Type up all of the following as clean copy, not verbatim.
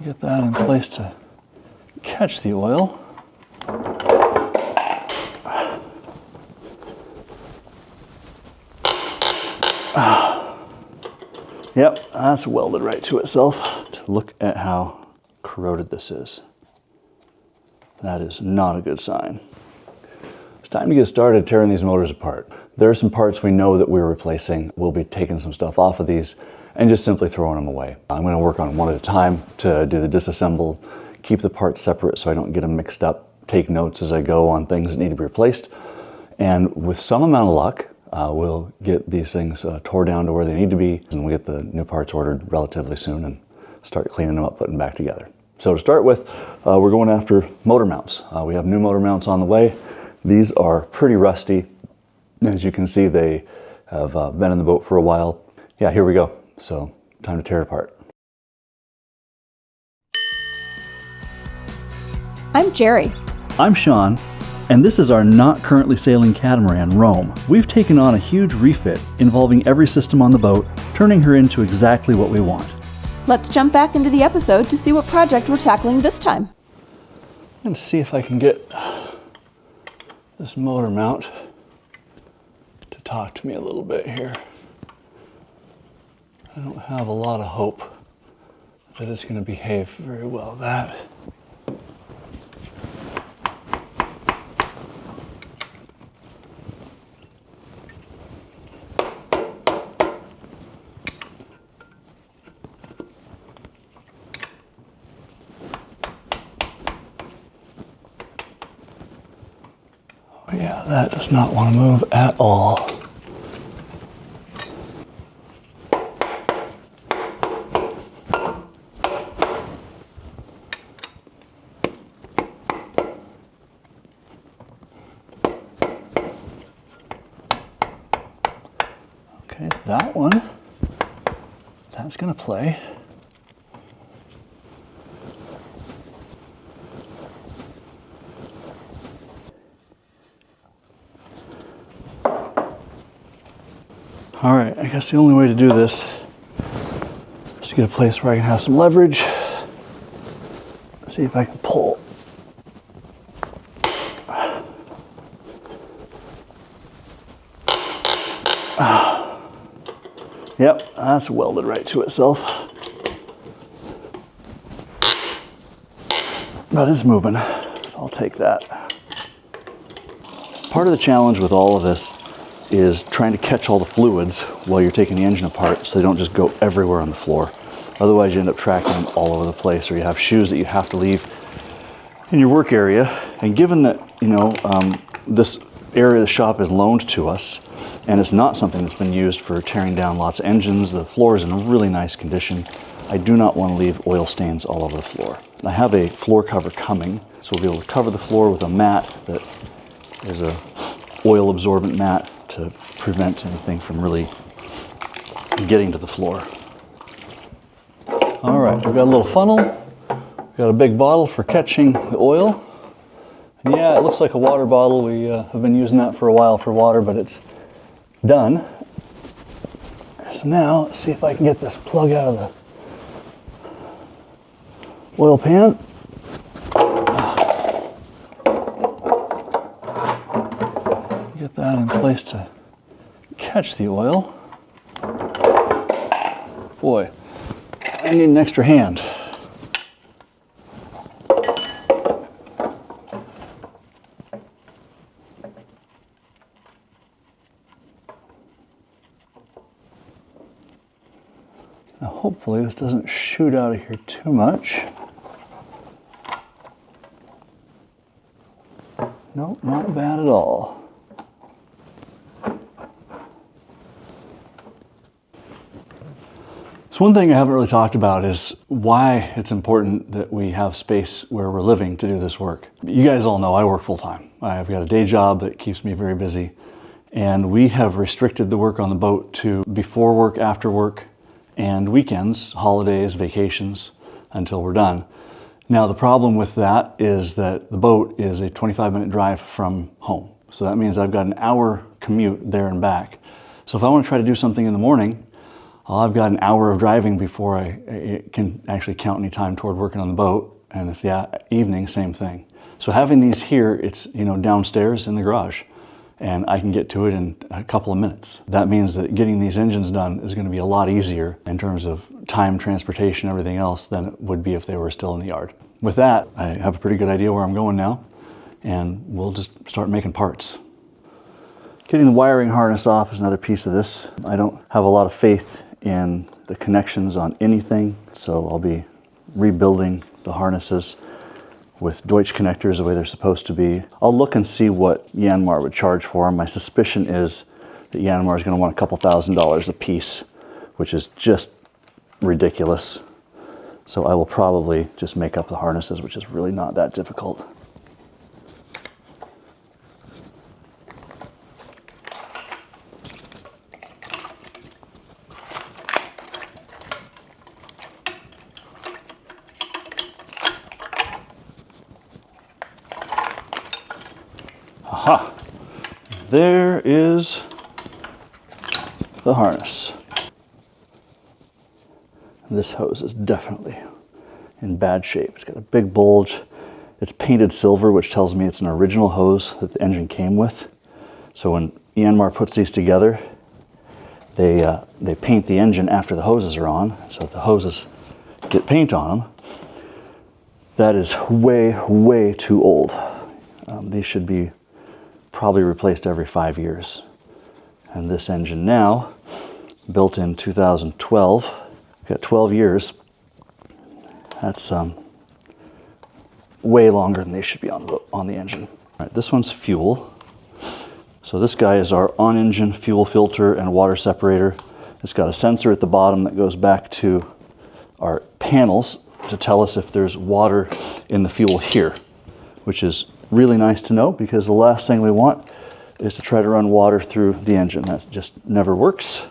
Get that in place to catch the oil. Yep, that's welded right to itself. Look at how corroded this is. That is not a good sign. It's time to get started tearing these motors apart. There are some parts we know that we're replacing. We'll be taking some stuff off of these and just simply throwing them away. I'm going to work on one at a time to do the disassemble, keep the parts separate so I don't get them mixed up, take notes as I go on things that need to be replaced. And with some amount of luck, we'll get these things tore down to where they need to be, and we'll get the new parts ordered relatively soon and start cleaning them up, putting them back together. So to start with, we're going after motor mounts. We have new motor mounts on the way. These are pretty rusty. As you can see, they have been in the boat for a while. Yeah, here we go. So time to tear it apart. I'm Jerry. I'm Sean, and this is our not currently sailing catamaran, Rome. We've taken on a huge refit involving every system on the boat, turning her into exactly what we want. Let's jump back into the episode to see what project we're tackling this time. I'm going to see if I can get this motor mount to talk to me a little bit here. I don't have a lot of hope that it's going to behave very well. That. Oh yeah, that does not want to move at all. Okay, that one, that's going to play. All right, I guess the only way to do this is to get a place where I can have some leverage. Let's see if I can pull. Yep, that's welded right to itself. But it's moving, so I'll take that. Part of the challenge with all of this is trying to catch all the fluids while you're taking the engine apart so they don't just go everywhere on the floor. Otherwise you end up tracking them all over the place, or you have shoes that you have to leave in your work area. And given that, this area of the shop is loaned to us, and it's not something that's been used for tearing down lots of engines, the floor is in a really nice condition. I do not want to leave oil stains all over the floor. I have a floor cover coming, so we'll be able to cover the floor with a mat that is a oil absorbent mat to prevent anything from really getting to the floor. All right, we've got a little funnel. We've got a big bottle for catching the oil. And yeah, it looks like a water bottle. We have been using that for a while for water, but it's done. So now, let's see if I can get this plug out of the oil pan. Get that in place to catch the oil. Boy, I need an extra hand. Now hopefully this doesn't shoot out of here too much. Nope, not bad at all. So one thing I haven't really talked about is why it's important that we have space where we're living to do this work. You guys all know I work full time. I've got a day job that keeps me very busy, and we have restricted the work on the boat to before work, after work, and weekends, holidays, vacations, until we're done. Now the problem with that is that the boat is a 25-minute drive from home. So that means I've got an hour commute there and back. So if I want to try to do something in the morning, I've got an hour of driving before I can actually count any time toward working on the boat. And if the evening, same thing. So having these here, it's, you know, downstairs in the garage, and I can get to it in a couple of minutes. That means that getting these engines done is going to be a lot easier in terms of time, transportation, everything else than it would be if they were still in the yard. With that, I have a pretty good idea where I'm going now, and we'll just start making parts. Getting the wiring harness off is another piece of this. I don't have a lot of faith in the connections on anything, so I'll be rebuilding the harnesses with Deutsch connectors the way they're supposed to be. I'll look and see what Yanmar would charge for them. My suspicion is that Yanmar is going to want a couple $1,000s a piece, which is just ridiculous. So I will probably just make up the harnesses, which is really not that difficult. Aha! There is the harness. This hose is definitely in bad shape. It's got a big bulge. It's painted silver, which tells me it's an original hose that the engine came with. So when Yanmar puts these together, they paint the engine after the hoses are on, so if the hoses get paint on them. That is way, way too old. These should be probably replaced every 5 years. And this engine now, built in 2012, got 12 years. That's way longer than they should be on the engine. All right, this one's fuel. So this guy is our on-engine fuel filter and water separator. It's got a sensor at the bottom that goes back to our panels to tell us if there's water in the fuel here, which is really nice to know, because the last thing we want is to try to run water through the engine. That just never works.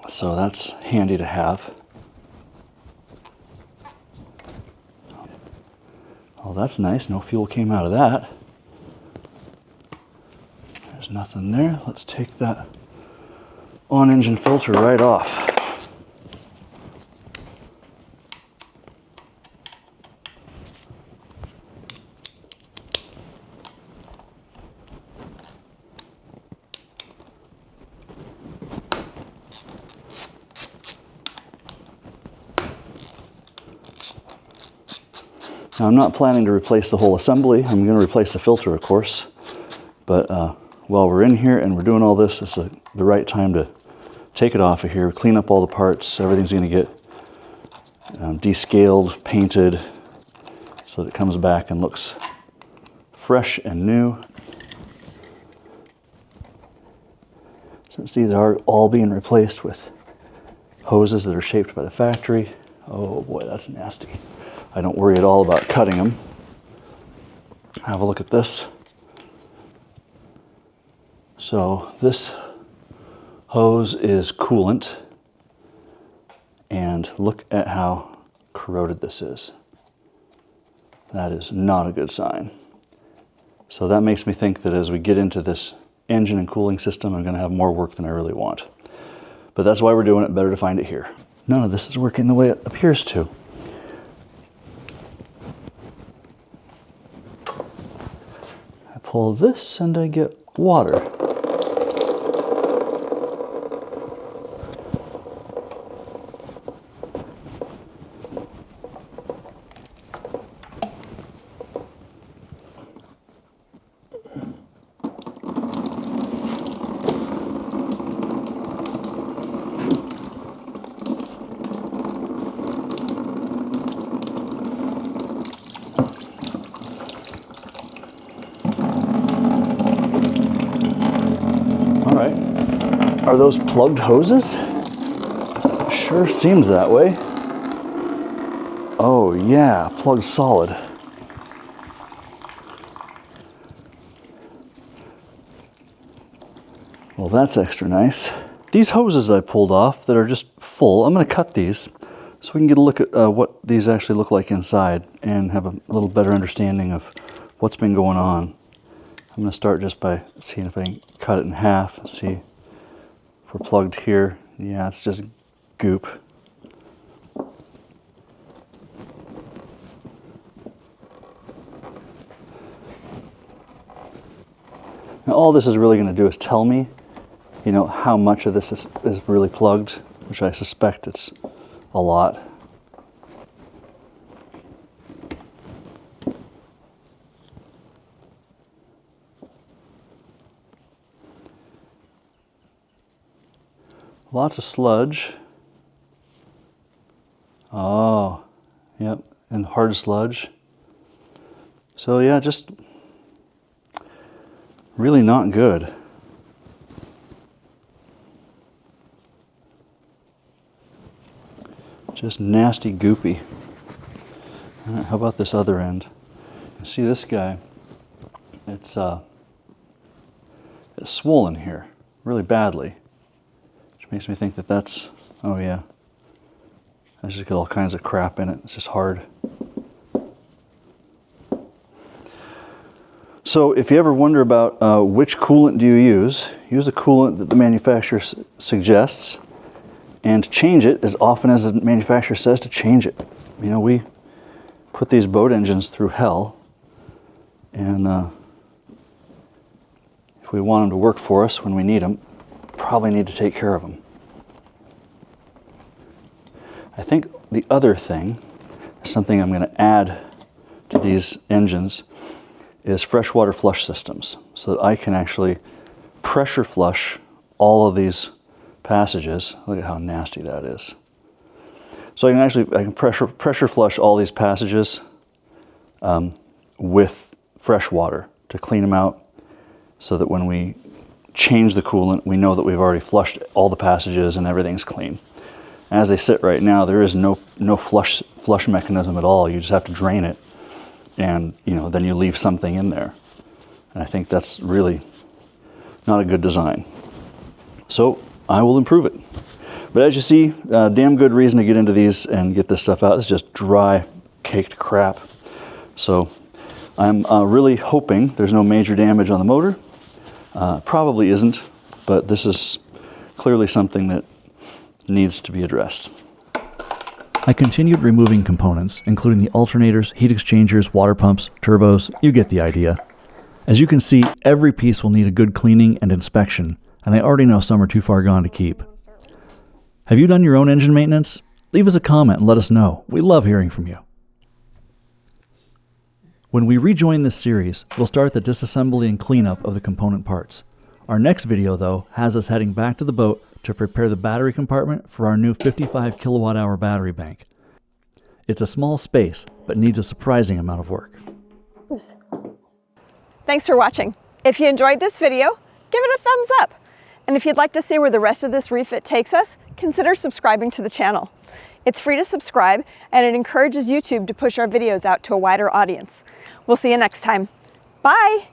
So that's handy to have. Oh, that's nice. No fuel came out of that. There's nothing there. Let's take that on-engine filter right off. Now, I'm not planning to replace the whole assembly. I'm going to replace the filter, of course. But while we're in here and we're doing all this, it's the right time to take it off of here, clean up all the parts. Everything's going to get descaled, painted, so that it comes back and looks fresh and new. Since these are all being replaced with hoses that are shaped by the factory, oh boy, that's nasty. I don't worry at all about cutting them. Have a look at this. So this hose is coolant, and look at how corroded this is. That is not a good sign. So that makes me think that as we get into this engine and cooling system, I'm going to have more work than I really want. But that's why we're doing it. Better to find it here. None of this is working the way it appears to. I pull this and I get water. Are those plugged hoses? Sure seems that way. Oh yeah, plugged solid. Well, that's extra nice. These hoses I pulled off that are just full, I'm going to cut these so we can get a look at what these actually look like inside and have a little better understanding of what's been going on. I'm going to start just by seeing if I can cut it in half and see if we're plugged here. Yeah, it's just goop. Now, all this is really going to do is tell me, you know, how much of this is really plugged, which I suspect it's a lot. Lots of sludge. Oh, yep, and hard sludge. So yeah, just really not good. Just nasty, goopy. All right, how about this other end? See this guy? It's swollen here really badly. Makes me think that that's, oh yeah, I just got all kinds of crap in it. It's just hard. So if you ever wonder about which coolant do you use a coolant that the manufacturer suggests and change it as often as the manufacturer says to change it. You know, we put these boat engines through hell, and if we want them to work for us when we need them, probably need to take care of them. I think the other thing, something I'm going to add to these engines, is freshwater flush systems, so that I can actually pressure flush all of these passages. Look at how nasty that is. So I can pressure flush all these passages with fresh water to clean them out, so that when we change the coolant, we know that we've already flushed all the passages and everything's clean. As they sit right now, there is no flush mechanism at all. You just have to drain it, and you know, then you leave something in there. And I think that's really not a good design. So I will improve it. But as you see, damn good reason to get into these and get this stuff out. It's just dry, caked crap. So I'm really hoping there's no major damage on the motor. Probably isn't, but this is clearly something that needs to be addressed. I continued removing components, including the alternators, heat exchangers, water pumps, turbos. You get the idea. As you can see, every piece will need a good cleaning and inspection, and I already know some are too far gone to keep. Have you done your own engine maintenance? Leave us a comment and let us know. We love hearing from you. When we rejoin this series, we'll start the disassembly and cleanup of the component parts. Our next video, though, has us heading back to the boat to prepare the battery compartment for our new 55 kilowatt-hour battery bank. It's a small space, but needs a surprising amount of work. Thanks for watching. If you enjoyed this video, give it a thumbs up. And if you'd like to see where the rest of this refit takes us, consider subscribing to the channel. It's free to subscribe, and it encourages YouTube to push our videos out to a wider audience. We'll see you next time. Bye!